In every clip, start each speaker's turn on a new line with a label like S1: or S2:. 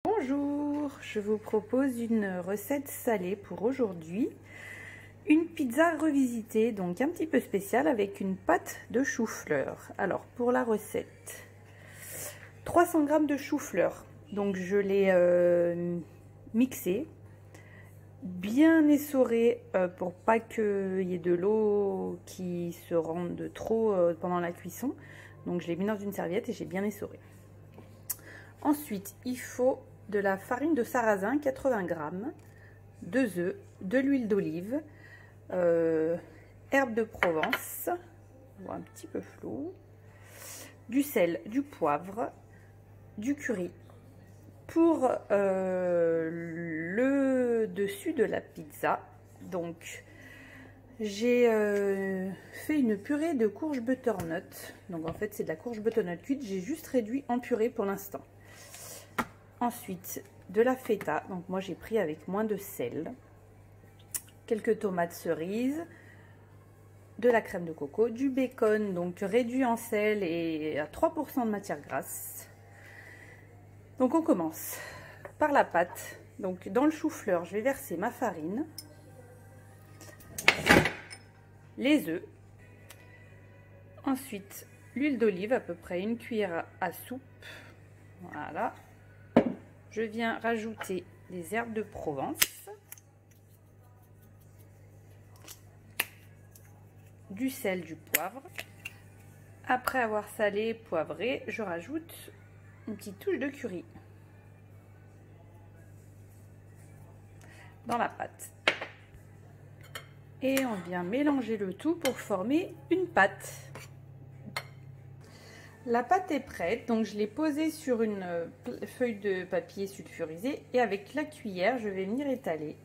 S1: Bonjour, je vous propose une recette salée pour aujourd'hui. Une pizza revisitée, donc un petit peu spéciale avec une pâte de chou-fleur. Alors pour la recette, 300 g de chou-fleur. Donc je l'ai mixé, bien essoré pour pas qu'il y ait de l'eau qui se rende trop pendant la cuisson. Donc je l'ai mis dans une serviette et j'ai bien essoré. Ensuite, il faut de la farine de sarrasin, 80 g, 2 œufs, de l'huile d'olive, herbes de Provence, un petit peu flou, du sel, du poivre, du curry. Pour le dessus de la pizza, donc j'ai fait une purée de courge butternut. Donc en fait c'est de la courge butternut cuite, j'ai juste réduit en purée pour l'instant. Ensuite, de la feta, donc moi j'ai pris avec moins de sel, quelques tomates cerises, de la crème de coco, du bacon, donc réduit en sel et à 3% de matière grasse. Donc on commence par la pâte. Donc dans le chou-fleur, je vais verser ma farine, les œufs, ensuite l'huile d'olive, à peu près une cuillère à soupe, voilà. Je viens rajouter des herbes de Provence, du sel, du poivre. Après avoir salé et poivré, je rajoute une petite touche de curry dans la pâte. Et on vient mélanger le tout pour former une pâte. La pâte est prête, donc je l'ai posée sur une feuille de papier sulfurisé et avec la cuillère, je vais venir étaler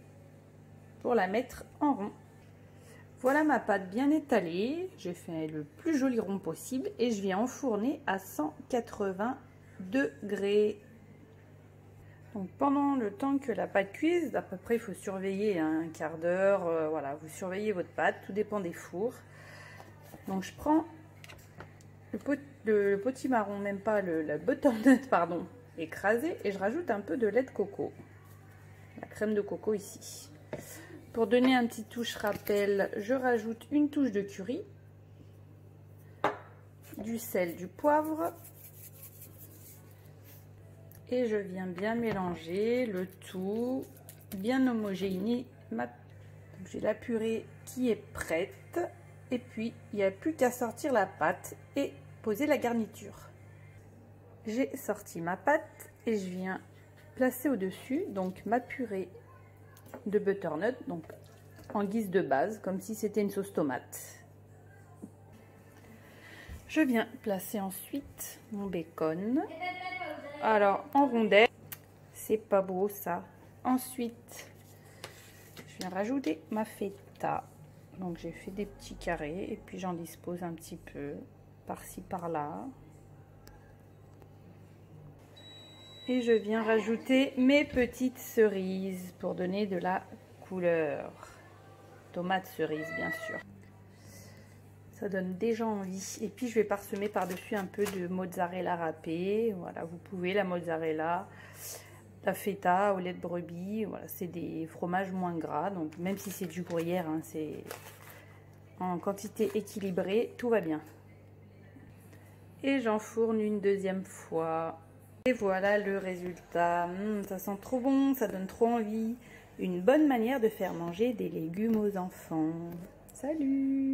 S1: pour la mettre en rond. Voilà ma pâte bien étalée, j'ai fait le plus joli rond possible et je viens enfourner à 180 degrés. Donc pendant le temps que la pâte cuise, à peu près il faut surveiller un quart d'heure, voilà, vous surveillez votre pâte, tout dépend des fours. Donc je prends le potimarron, même pas la butternut, pardon, écrasé, et je rajoute un peu de lait de coco, la crème de coco ici. Pour donner un petit touche rappel, je rajoute une touche de curry, du sel, du poivre, et je viens bien mélanger le tout, bien homogénéiser. J'ai la purée qui est prête, et puis il n'y a plus qu'à sortir la pâte et poser la garniture. J'ai sorti ma pâte et je viens placer au-dessus donc ma purée de butternut, donc en guise de base, comme si c'était une sauce tomate. Je viens placer ensuite mon bacon, alors en rondelles, c'est pas beau ça. Ensuite, je viens rajouter ma feta, donc j'ai fait des petits carrés et puis j'en dispose un petit peu par-ci par-là. Et je viens rajouter mes petites cerises pour donner de la couleur. Tomates cerises bien sûr. Ça donne déjà envie. Et puis je vais parsemer par-dessus un peu de mozzarella râpée. Voilà, vous pouvez la mozzarella, la feta au lait de brebis. Voilà, c'est des fromages moins gras. Donc même si c'est du gruyère, hein, c'est en quantité équilibrée, tout va bien. Et j'enfourne une deuxième fois. Et voilà le résultat. Ça sent trop bon, ça donne trop envie. Une bonne manière de faire manger des légumes aux enfants. Salut!